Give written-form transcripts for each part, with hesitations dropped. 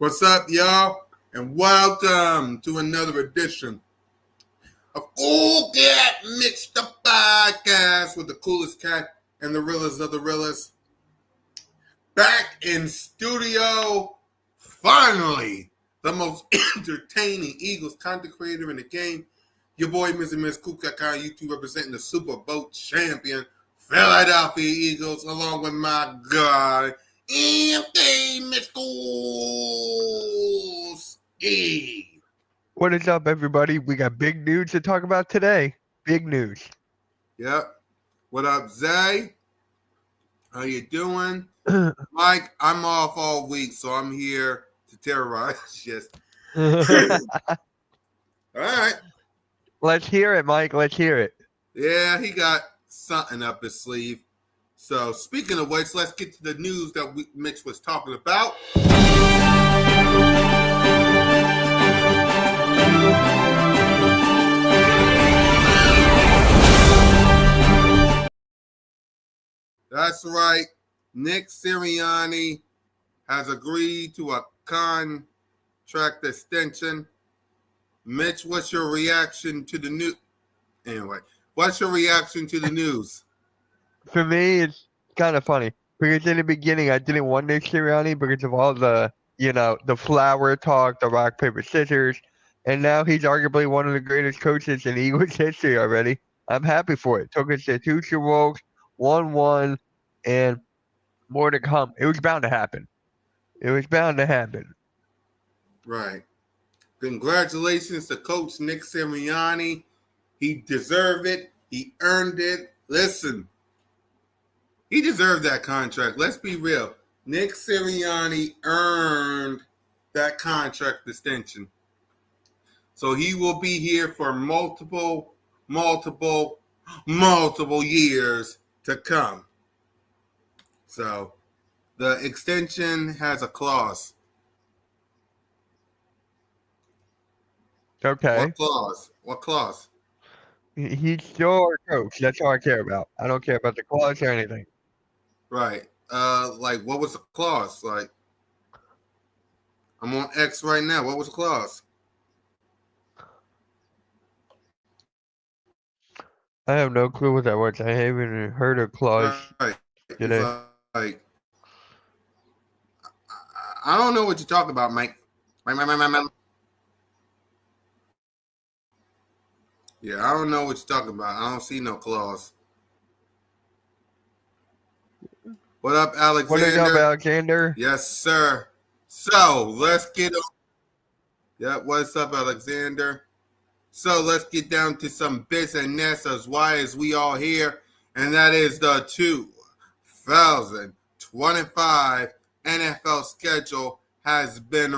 What's up, y'all? And welcome to another edition of CoolCat-Mitch, the podcast with the coolest cat and the realest of the realest. Back in studio, finally, the most entertaining Eagles content creator in the game. Your boy, Mr. Miss CoolCat on YouTube, representing the Super Bowl champion Philadelphia Eagles, along with my guy, Mitch Coolski. What is up, everybody? We got big news to talk about today. Big news. Yep. What up, Zay? How you doing? Mike, I'm off all week, so I'm here to terrorize. Yes. All right. Let's hear it, Mike. Let's hear it. Yeah, he got something up his sleeve. So, speaking of which, let's get to the news that Mitch was talking about. That's right. Nick Sirianni has agreed to a contract extension. Mitch, what's your reaction to the news? Anyway, what's your reaction to the news? For me, it's kind of funny because in the beginning, I didn't want Nick Sirianni because of all the flower talk, the rock, paper, scissors, and now he's arguably one of the greatest coaches in Eagles history already. I'm happy for it. Took us to 2 Super Bowls, 1-1, and more to come. It was bound to happen. Right. Congratulations to Coach Nick Sirianni. He deserved it. He earned it. Listen, he deserved that contract. Let's be real. Nick Sirianni earned that contract extension. So he will be here for multiple years to come. So the extension has a clause. Okay. What clause? He's still our coach. That's all I care about. I don't care about the clause or anything. Right. Like, what was the clause? Like, I'm on X right now. What was the clause? I have no clue what that was. I haven't even heard of clause Right. today. It's like, I don't know what you're talking about, Mike. Yeah, I don't know what you're talking about. I don't see no clause. What up, Alexander? What is up, Alexander? Yes, sir. So let's get on. Yeah, what's up, Alexander? So let's get down to some business as why is we all here, and that is the 2025 NFL schedule has been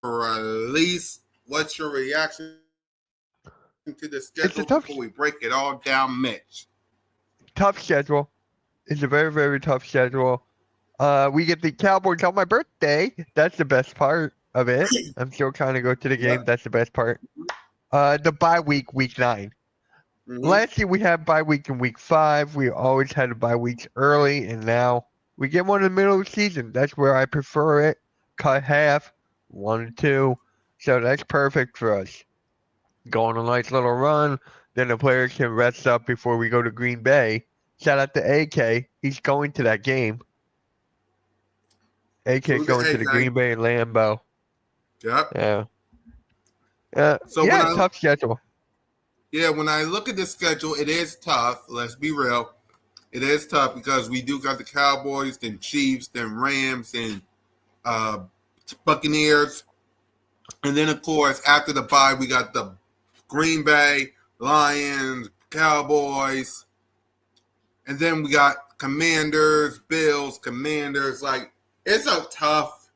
released. What's your reaction to the schedule before we break it all down, Mitch? Tough schedule. It's a very, very tough schedule. We get the Cowboys on my birthday. That's the best part of it. I'm still trying to go to the game. Yep. That's the best part. The bye week, week 9. Mm-hmm. Last year we had bye week in week 5. We always had a bye weeks early, and now we get one in the middle of the season. That's where I prefer it. Cut half, 1 2. So that's perfect for us. Go on a nice little run. Then the players can rest up before we go to Green Bay. Shout out to AK. He's going to that game. AK going to the Green Bay and Lambeau. Yep. Yeah. So tough schedule. Yeah, when I look at the schedule, it is tough. Let's be real. It is tough because we do got the Cowboys, then Chiefs, then Rams, and Buccaneers. And then, of course, after the bye, we got the Green Bay, Lions, Cowboys. And then we got Commanders, Bills, Commanders. Like, it's a tough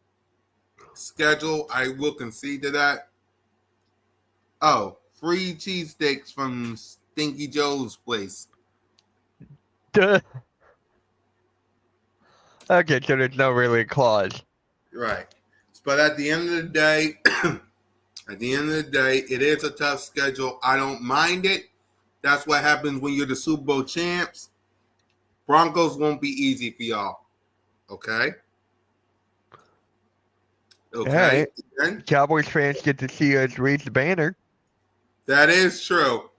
schedule. I will concede to that. Oh, free cheesesteaks from Stinky Joe's place. Okay, so there's no really clause. Right. But at the end of the day, it is a tough schedule. I don't mind it. That's what happens when you're the Super Bowl champs. Broncos won't be easy for y'all. Okay? All Okay. right. Again, Cowboys fans get to see us raise the banner. that is true.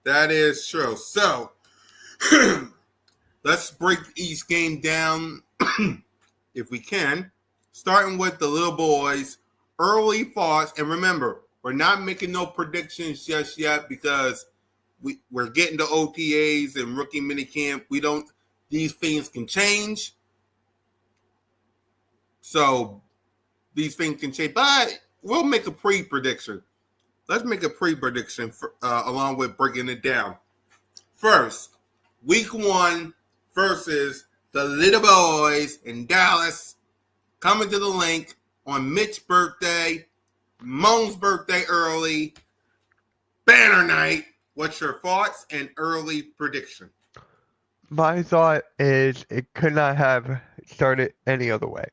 That is true. So let's break each game down if we can. Starting with the little boys, early thoughts. And remember, we're not making no predictions just yet because we're getting to OTAs and rookie minicamp. We don't, these things can change. So these things can change, but we'll make a pre-prediction. Let's make a pre-prediction along with breaking it down. First, week 1 versus the little boys in Dallas, coming to the link on Mitch's birthday, Moan's birthday early, banner night. What's your thoughts and early prediction? My thought is it could not have started any other way.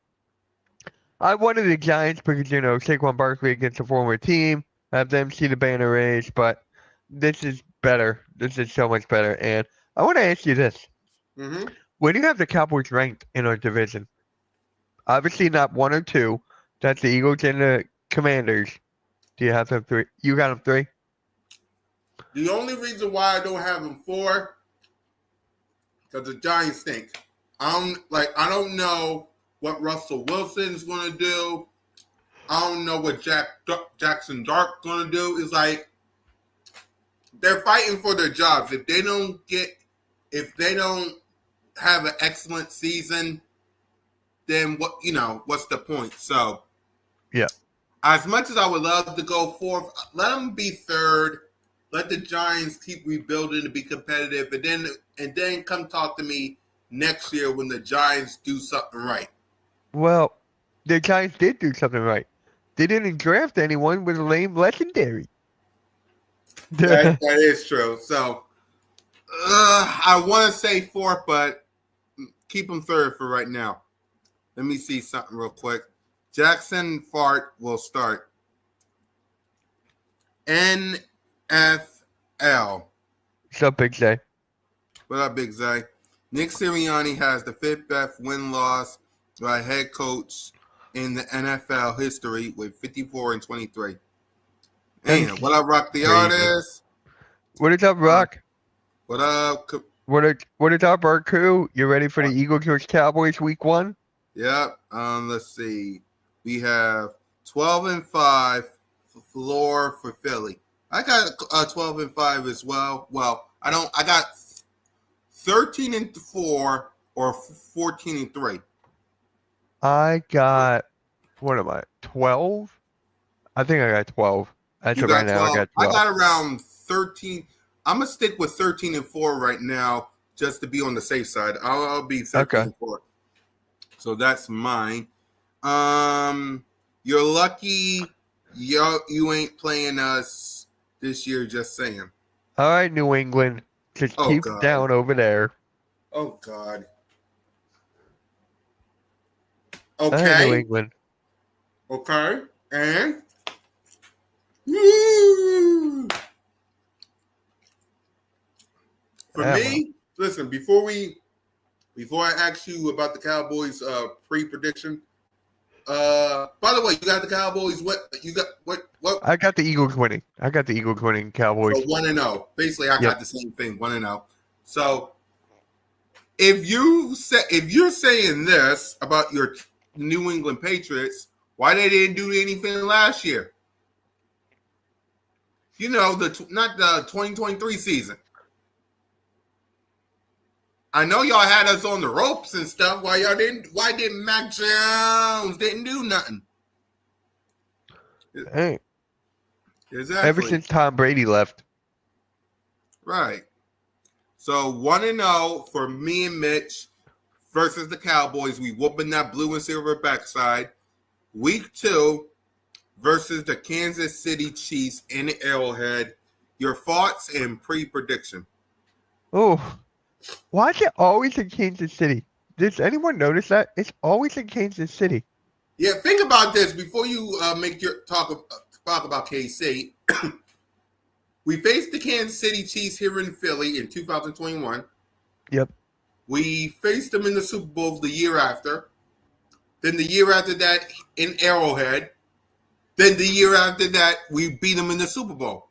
I wanted the Giants because, Saquon Barkley against a former team, have them see the banner raised, but this is better. This is so much better. And I want to ask you this. Mm-hmm. Where do you have the Cowboys ranked in our division? Obviously not 1 or 2. That's the Eagles and the Commanders. Do you have them 3? You got them 3? The only reason why I don't have them 4 because the Giants stink. I don't know what Russell Wilson's going to do. I don't know what Jackson Dark going to do. It's like they're fighting for their jobs. If they don't have an excellent season, then what's the point? So, Yeah. as much as I would love to go 4th, let them be 3rd. Let the Giants keep rebuilding to be competitive, and then come talk to me next year when the Giants do something right. Well, the Giants did do something right. They didn't draft anyone with a name legendary. That is true. So, I want to say 4th, but keep them 3rd for right now. Let me see something real quick. Jackson Fart will start. NFL. What's up, Big Zay? What up, Big Zay? Nick Sirianni has the 5th best win-loss by head coach in the NFL history with 54-23. Damn, what up, Rock the Crazy. Artist? What is up, Rock? What up? What is up, our crew? You ready for the Eagles vs. Cowboys week 1? Yep. Let's see. We have 12-5 floor for Philly. I got 12-5 as well. Well, I got 13-4 or 14-3. I got, what am I, 12? I think I got 12. As of right now, I got 12. I got around 13. I'm going to stick with 13-4 right now just to be on the safe side. I'll be 13-4. Okay. So that's mine. You're lucky you ain't playing us this year, just saying. All right, New England. Just keep down over there. Oh, God. Okay. All right, New England. Okay. And? Woo! For me, listen, before I ask you about the Cowboys pre-prediction, by the way, you got the Cowboys. What you got? What? I got the Eagles winning. Cowboys. So 1-0. Basically, I got the same thing. 1-0. So if you're saying this about your New England Patriots, why they didn't do anything last year? Not the 2023 season. I know y'all had us on the ropes and stuff. Why didn't Mac Jones didn't do nothing? Hey. Exactly. Ever since Tom Brady left. Right. So 1-0 for me and Mitch versus the Cowboys. We whooping that blue and silver backside. Week 2 versus the Kansas City Chiefs in Arrowhead. Your thoughts and pre-prediction. Oh. Why is it always in Kansas City? Does anyone notice that? It's always in Kansas City. Yeah, think about this before you make your talk about KC. We faced the Kansas City Chiefs here in Philly in 2021. Yep. We faced them in the Super Bowl the year after. Then the year after that in Arrowhead. Then the year after that, we beat them in the Super Bowl.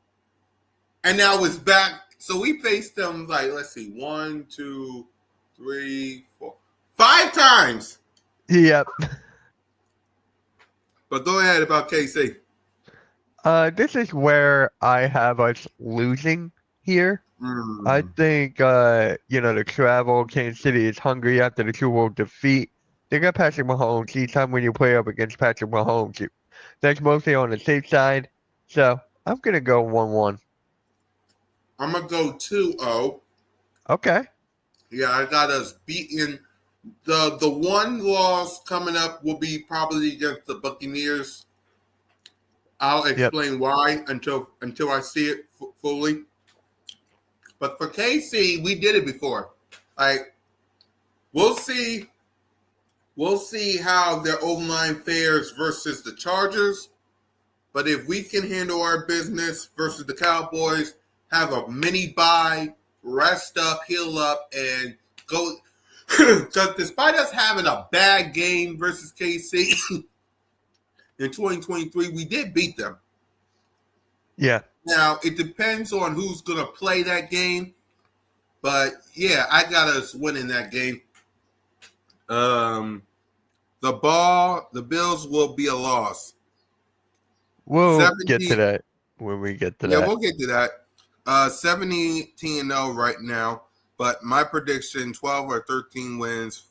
And now it's back. So we faced them like, let's see, 1, 2, 3, 4, 5 times. Yep. But go ahead about KC. This is where I have us losing here. I Mm. think the travel, Kansas City is hungry after the Super Bowl defeat. They got Patrick Mahomes. Each time when you play up against Patrick Mahomes, that's mostly on the safe side. So I'm gonna go 1-1. I'm going to go 2-0. Okay. Yeah, I got us beating. The one loss coming up will be probably against the Buccaneers. I'll Yep. explain why until I see it fully. But for KC, we did it before. Like we'll see how their O-line fares versus the Chargers. But if we can handle our business versus the Cowboys, have a mini bye, rest up, heal up, and go. Because despite us having a bad game versus KC in 2023, we did beat them. Yeah. Now, it depends on who's going to play that game. But, yeah, I got us winning that game. The Bills will be a loss. We'll get to 70, that when we get to yeah, that. we'll get to that. 17-0 right now. But my prediction, 12 or 13 wins,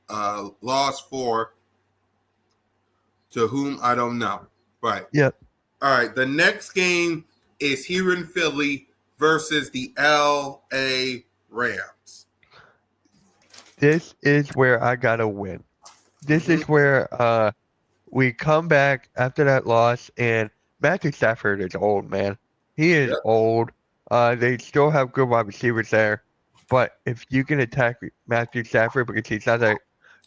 loss 4 to whom I don't know. Right. Yep. All right. The next game is here in Philly versus the LA Rams. This is where I gotta win. This is where we come back after that loss, and Matthew Stafford is old, man. He is Yep. old. They still have good wide receivers there, but if you can attack Matthew Stafford because he's not that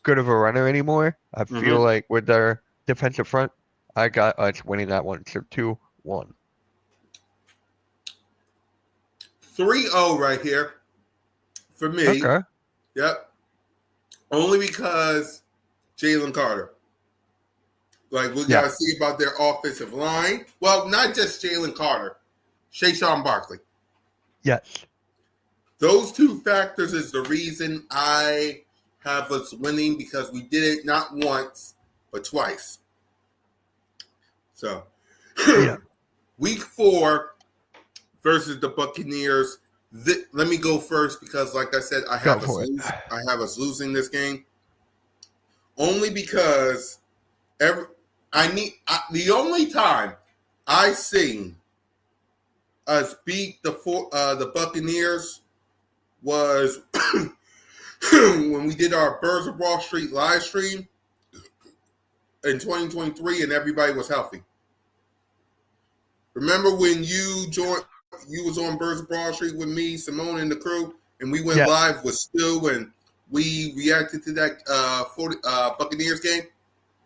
good of a runner anymore, I feel like with their defensive front, I got us winning that one. So 2-1. 3-0 right here for me. Okay. Yep. Only because Jalen Carter. Like, we got to see about their offensive line. Well, not just Jalen Carter. Shayshawn Barkley. Yes. Those two factors is the reason I have us winning because we did it not once, but twice. So, Yeah. week 4 versus the Buccaneers. Let me go first because, like I said, I have us losing this game. Only because the only time I seen us beat the Buccaneers was when we did our Birds of Wall Street live stream in 2023 and everybody was healthy. Remember when you joined? You was on Birds of Wall Street with me, Simone, and the crew, and we went live with Stu, and we reacted to that Buccaneers game.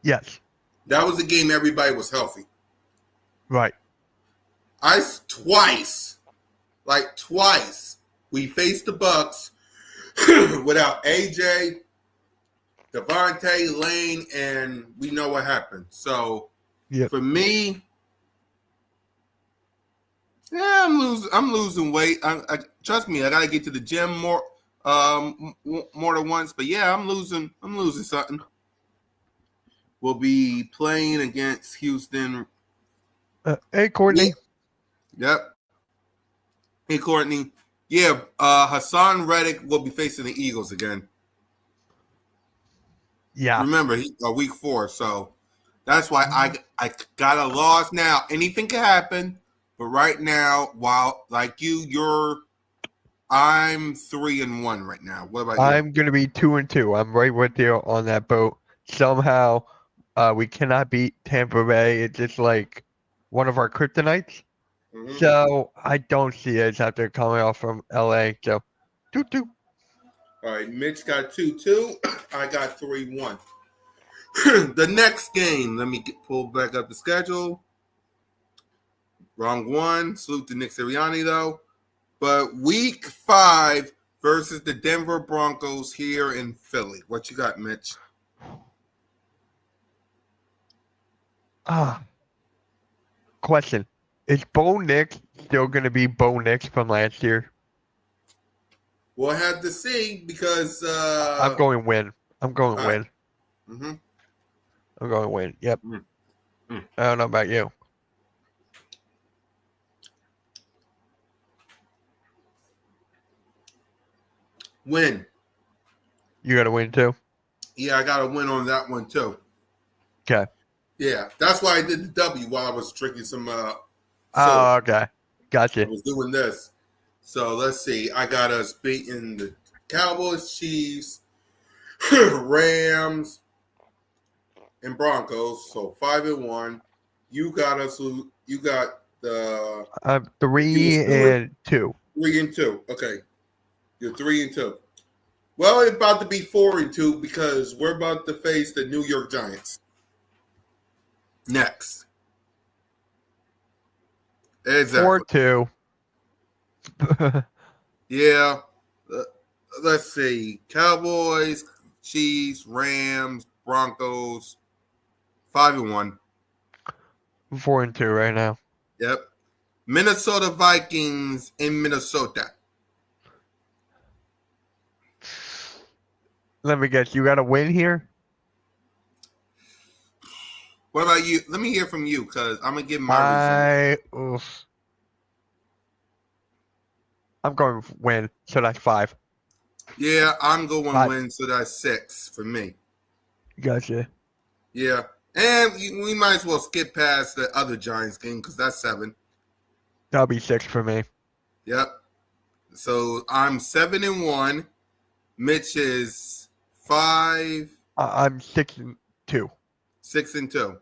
Yes. That was the game everybody was healthy. Right. Twice, we faced the Bucs without AJ, Devontae, Lane, and we know what happened. So for me, yeah, I'm losing weight. Trust me, I gotta get to the gym more than once. But yeah, I'm losing something. We'll be playing against Houston. Hey, Courtney. Yep. Hey, Courtney. Yeah, Hassan Reddick will be facing the Eagles again. Yeah. Remember, week 4, so that's why I got a loss now. Anything can happen, but right now, while like I'm 3-1 right now. What about you? I'm gonna be 2-2. I'm right with you on that boat. Somehow, we cannot beat Tampa Bay. It's just like one of our kryptonites. Mm-hmm. So I don't see it after coming off from LA. So 2-2. All right, Mitch got 2-2. I got 3-1. The next game, let me pull back up the schedule. Wrong one. Salute to Nick Sirianni, though. But week 5 versus the Denver Broncos here in Philly. What you got, Mitch? Question. Is Bo Nix still going to be Bo Nix from last year? We'll have to see because I'm going win. I'm going all right. win. Mm-hmm. I'm going win. Yep. Mm-hmm. I don't know about you. Win. You got to win too? Yeah, I got to win on that one too. Okay. Yeah, that's why I did the W while I was drinking some soda. Oh, okay. I Gotcha. was doing this. So let's see. I got us beating the Cowboys, Chiefs, Rams, and Broncos. So 5-1. You got us. You got the. You was 3 2 and 2. 3-2. Okay, you're 3-2. Well, it's about to be 4-2 because we're about to face the New York Giants next. Exactly. 4-2. Yeah. Uh, let's see. Cowboys, Chiefs, Rams, Broncos. 5-1. 4-2 right now. Yep. Minnesota Vikings in Minnesota. Let me guess. You got to win here? What about you? Let me hear from you because I'm gonna give my reason. I'm going win. So that's 5. Yeah, I'm going 5. win, so that's 6 for me. Gotcha. Yeah, and we might as well skip past the other Giants game because that's 7. That'll be 6 for me. Yep. So I'm 7-1. Mitch is 5. I'm 6-2. 6-2.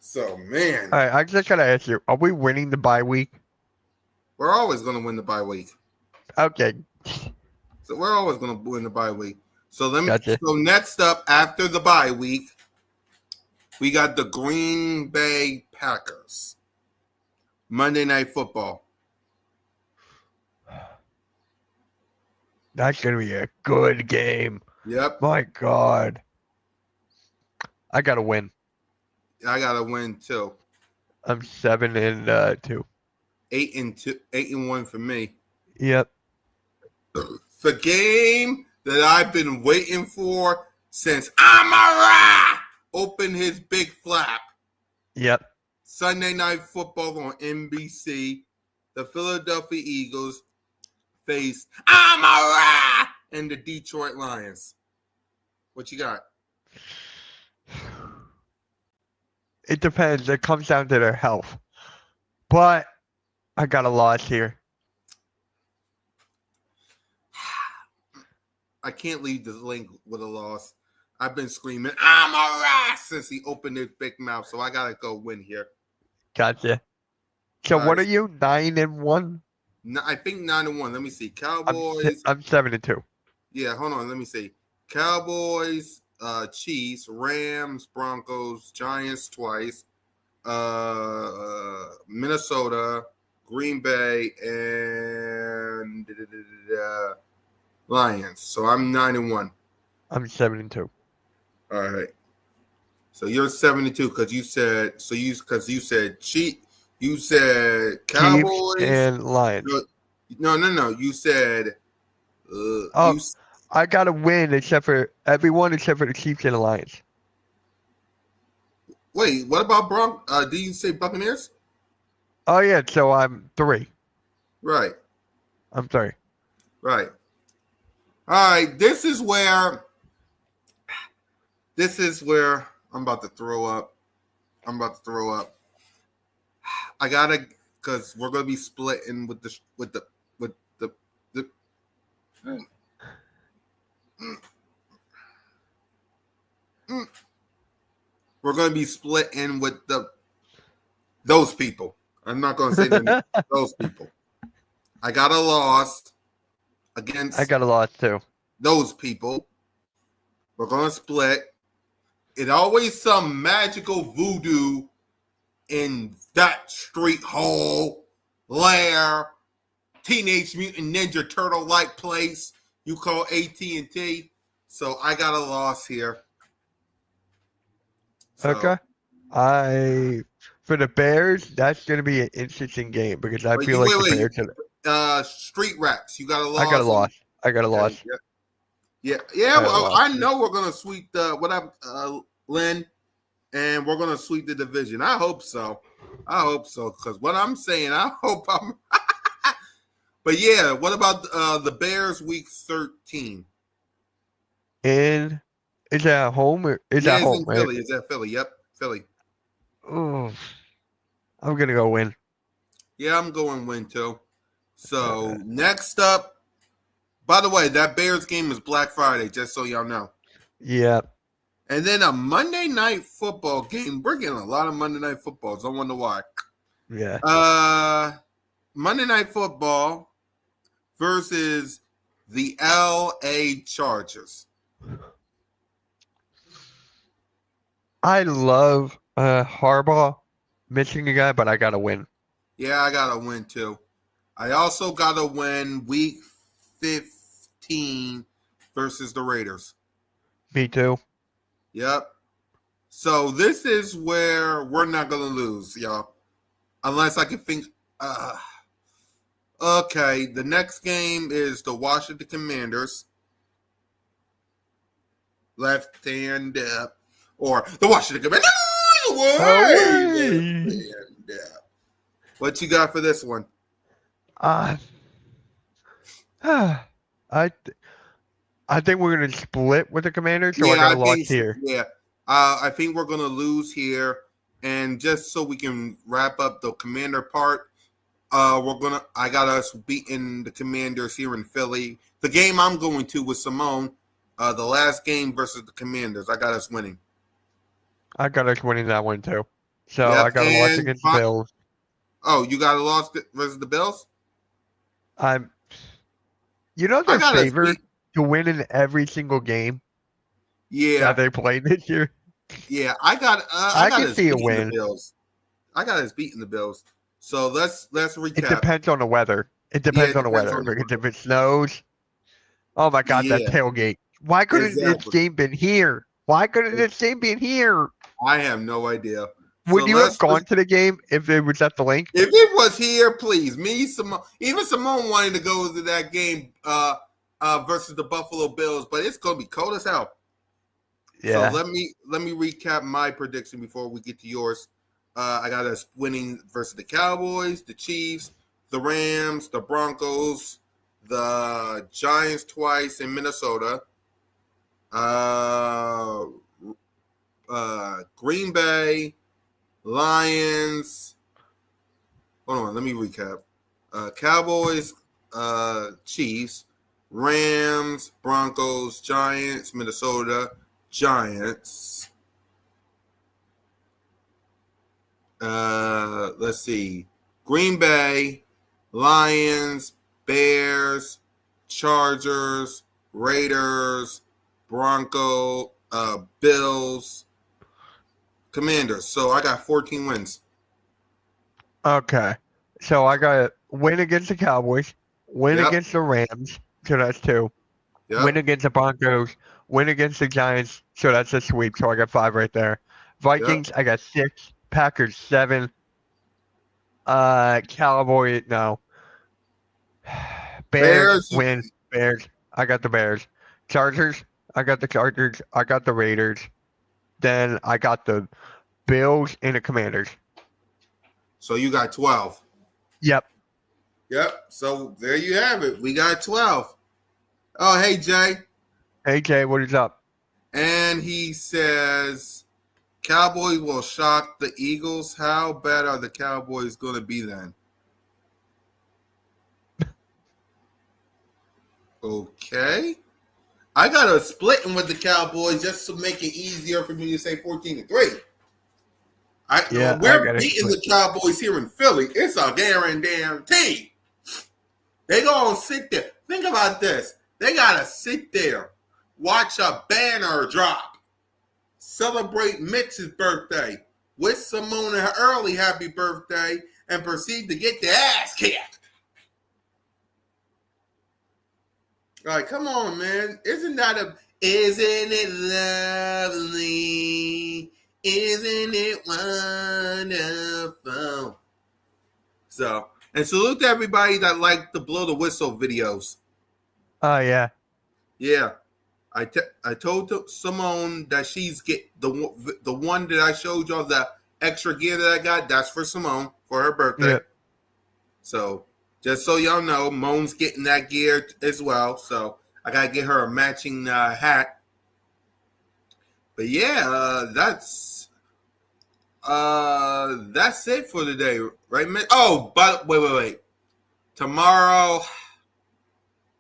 So man, All right. I just got to ask you. Are we winning the bye week? we're always gonna win the bye week. Okay. So we're always gonna win the bye week. So let me. Gotcha. So next up after the bye week, we got the Green Bay Packers. Monday Night Football. That's going to be a good game. Yep. My God. I got to win. I gotta win too. I'm 7-2. 8-2, 8-1 for me. Yep. The game that I've been waiting for since Amara opened his big flap. Yep. Sunday Night Football on NBC. The Philadelphia Eagles face Amara and the Detroit Lions. What you got? It depends. It comes down to their health. But I got a loss here. I can't leave the link with a loss. I've been screaming Amara since he opened his big mouth, so I gotta go win here. Gotcha. So what are you? 9-1? No, I think 9-1. Let me see. Cowboys. I'm 7-2. Yeah, hold on. Let me see. Cowboys, Chiefs, Rams, Broncos, Giants twice, Minnesota, Green Bay, and Lions. So I'm 9-1. I'm 7-2. All right. So you're 72 because you said you said Cowboys Chiefs and Lions. No. You said I got to win except for everyone except for the Chiefs and the Lions. Wait, what about did you say Buccaneers? Oh, yeah. So I'm 3. Right. I'm 3. Right. All right. This is where I'm about to throw up. I gotta, because we're gonna be splitting with the. We're gonna be splitting with those people. I'm not gonna say them. Those people. I got a loss against. I got a loss too. Those people. We're gonna split. It always some magical voodoo in that street hole, lair, Teenage Mutant Ninja Turtle like place you call AT&T. So I got a loss here. So, Okay. For the Bears, that's going to be an interesting game because I Wait, feel like the wait. Bears. Street racks. You got a I got a loss on. loss. I got a Okay. loss. Yeah. I got a Well, loss. I know we're gonna sweep the what up, Lynn, and we're gonna sweep the division. I hope so. Because what I'm saying, I hope I'm. But yeah, what about the Bears Week 13? And is that home or is Yeah, that it's home, in right? Philly. Is that Philly? Yep, Philly. Oh, I'm gonna go win. Yeah, I'm going win too. So next up, by the way, that Bears game is Black Friday, just so y'all know. Yeah, And then a Monday night football game. We're getting a lot of Monday night footballs. I wonder why. yeah. Monday night football versus the LA Chargers. I love Harbaugh missing a guy, but I gotta win. Yeah, I gotta win too. I also gotta win Week 15 versus the Raiders. Me too. Yep. So this is where we're not gonna lose, y'all. Unless I can think. Okay, the next game is the Washington Commanders. Left hand up. Or the Washington Commanders. Away! Left Away. hand up. What you got for this one? Uh, I th- I think we're gonna split with the Commanders, so I Yeah, got I a loss think here. yeah. I think we're gonna lose here. And just so we can wrap up the commander part, I got us beating the Commanders here in Philly. The game I'm going to with Simone, the last game versus the Commanders. I got us winning. I got us winning that one too. So I Yep. got a loss against the Bills. Oh, you got a loss versus the Bills? I'm, I they're got us favored beat. to win in every single game that Yeah, they played this year. yeah. I I got can us see a beating the win. Bills. I got us beating the Bills. So let's It recap. depends on the weather. It Yeah, depends it on the depends weather on the because weather. if it snows, oh my God, that Yeah, tailgate. Why couldn't this exactly. game been here? Why couldn't this game been here? I have no idea. So Would you have let's gone to the game if it was at the link? if it was here, please. Me, Simone, even Simone wanted to go to that game versus the Buffalo Bills, but it's gonna be cold as hell. So Yeah. let me recap my prediction before we get to yours. I got us winning versus the Cowboys, the Chiefs, the Rams, the Broncos, the Giants twice in Minnesota, uh, Green Bay, Lions. Hold on, let me recap. Cowboys, Chiefs, Rams, Broncos, Giants, Minnesota, Giants. Let's see. Green Bay, Lions, Bears, Chargers, Raiders, Bronco, Bills, Commanders. So I got 14 wins. Okay. So I got win against the Cowboys, win Yep. against the Rams, so that's 2. Win Yep. against the Broncos, win against the Giants, so that's a sweep. So I got 5 right there. Yep. Vikings, I got 6. Packers 7. Cowboy, no. Bears Bears. win. Bears. I got the Bears. Chargers. I got the Chargers. I got the Raiders. Then I got the Bills and the Commanders. So you got 12. Yep. Yep. So there you have it. We got 12. Oh, hey, Jay. Hey Jay, what is up? And he says Cowboys will shock the Eagles. How bad are the Cowboys going to be then? Okay. I got a splitting with the Cowboys just to make it easier for me to say 14-3. Yeah, I We're got it. beating the Cowboys here in Philly. It's a guarantee. They gonna sit there. Think about this. They gotta sit there, watch a banner drop, celebrate Mitch's birthday, wish Simone her early happy birthday, and proceed to get their ass kicked. Like, come on, man. Isn't it lovely? Isn't it wonderful? So, and salute to everybody that liked the blow the whistle videos. Oh yeah. Yeah, I told Simone that she's get the one that I showed y'all, the extra gear that I got. That's for Simone for her birthday. Yeah. So just so y'all know, Moan's getting that gear as well. So I gotta get her a matching hat. But yeah, that's it for today, right, man? Oh, but wait. Tomorrow,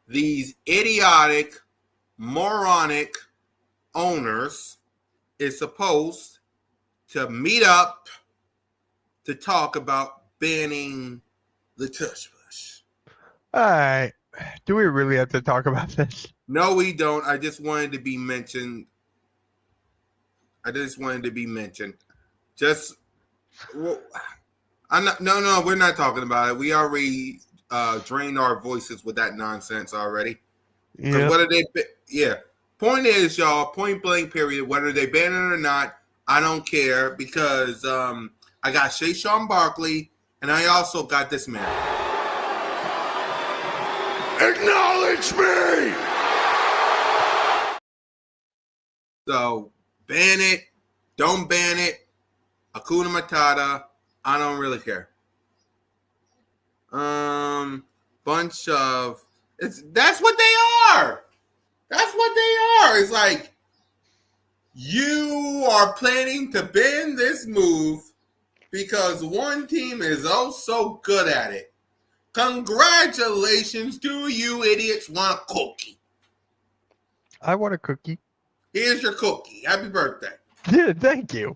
these idiotic, moronic owners is supposed to meet up to talk about banning the tush push. All right. Do we really have to talk about this? No, we don't. I just wanted to be mentioned. Just, well, I'm not. No, we're not talking about it. We already drained our voices with that nonsense already. Because Yeah. whether they, yeah. Point is, y'all. Point blank. Period. Whether they ban it or not, I don't care because I got Shayshawn Barkley and I also got this man. Acknowledge me! So ban it, don't ban it, Hakuna Matata. I don't really care. Bunch of that's what they are. That's what they are. It's like you are planning to ban this move because one team is oh so good at it. Congratulations, do you idiots want a cookie? I want a cookie. Here's your cookie. Happy birthday. Yeah, thank you.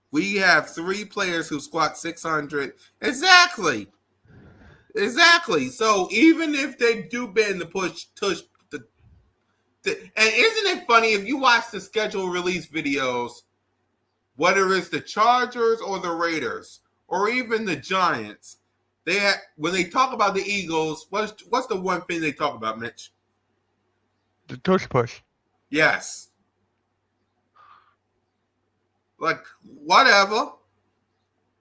We have 3 players who squat 600. Exactly. So even if they do ban the tush, and isn't it funny if you watch the schedule release videos, whether it's the Chargers or the Raiders or even the Giants, when they talk about the Eagles, what's the one thing they talk about, Mitch? The tush push. Yes. Like, whatever.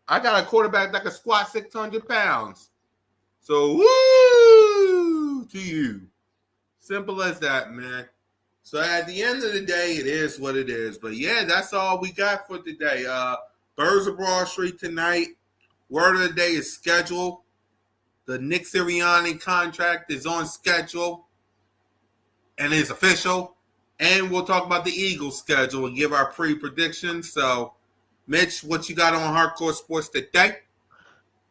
I got a quarterback that can squat 600 pounds. So, woo to you. Simple as that, man. So, at the end of the day, it is what it is. But, yeah, that's all we got for today. Birds of Broad Street tonight. Word of the day is scheduled. The Nick Sirianni contract is on schedule and is official. And we'll talk about the Eagles schedule and give our pre-predictions. So, Mitch, what you got on Hardcore Sports today?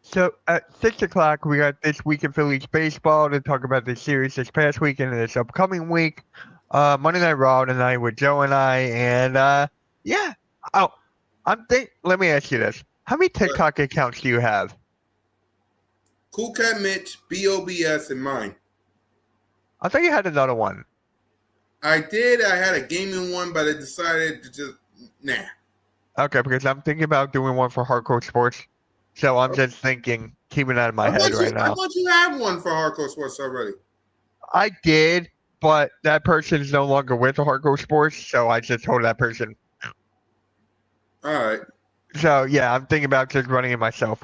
So at 6 o'clock, we got This Week in Phillies baseball to talk about the series this past week and this upcoming week. Monday Night Raw tonight with Joe and I. And yeah. Oh, let me ask you this. How many TikTok accounts do you have? CoolCat-Mitch, BOBS, and mine. I thought you had another one. I did. I had a gaming one, but I decided to just, nah. Okay, because I'm thinking about doing one for Hardcore Sports. So I'm just thinking, keeping that in my head right now. I thought you had one for Hardcore Sports already. I did, but that person is no longer with the Hardcore Sports, so I just told that person. All right. So, yeah, I'm thinking about just running it myself.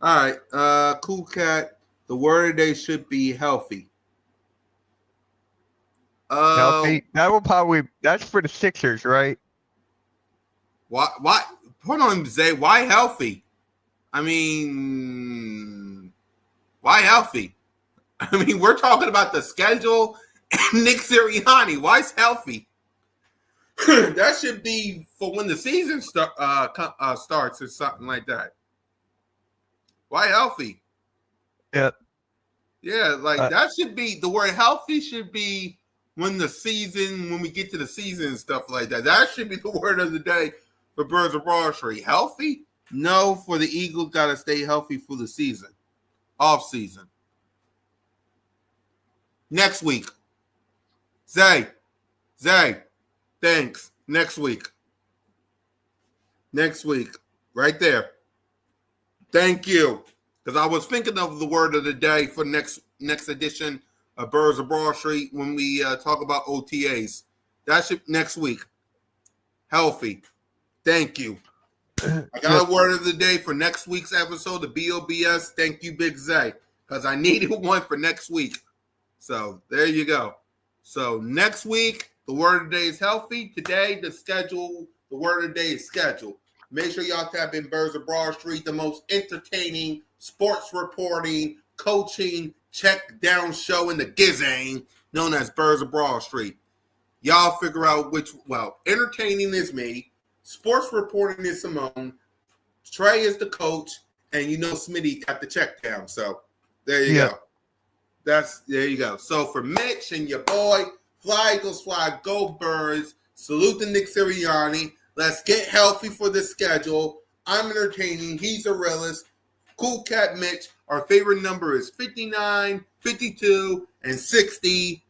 All right. Cool Cat, the word of the day should be healthy. Healthy? That's for the Sixers, right? Why? Hold on, Zay. Why healthy? I mean, why healthy? I mean, we're talking about the schedule and Nick Sirianni. Why is healthy? That should be for when the season starts or something like that. Why healthy? Yeah. Yeah, like that should be, the word healthy should be when we get to the season and stuff like that. That should be the word of the day for Birds of Broad Street. Healthy? No, for the Eagles, got to stay healthy for the season. Off season. Next week. Zay, thanks. Next week. Right there. Thank you. Because I was thinking of the word of the day for next edition of Birds of Broad Street when we talk about OTAs. That should next week. healthy. Thank you. I got a word of the day for next week's episode of BOBS. Thank you, Big Zay, because I needed one for next week. So there you go. So next week, the word of the day is healthy. Today, the word of the day is scheduled. Make sure y'all tap in Birds of Broad Street, the most entertaining sports reporting, coaching, check down show in the Gizang, known as Birds of Broad Street. Y'all figure out entertaining is me, sports reporting is Simone, Trey is the coach, and Smitty got the check down. So there you go. There you go. So for Mitch and your boy, Fly Eagles Fly, go Birds, salute to Nick Sirianni. Let's get healthy for the schedule. I'm entertaining. He's a realist. CoolCat-Mitch. Our favorite number is 59, 52, and 69.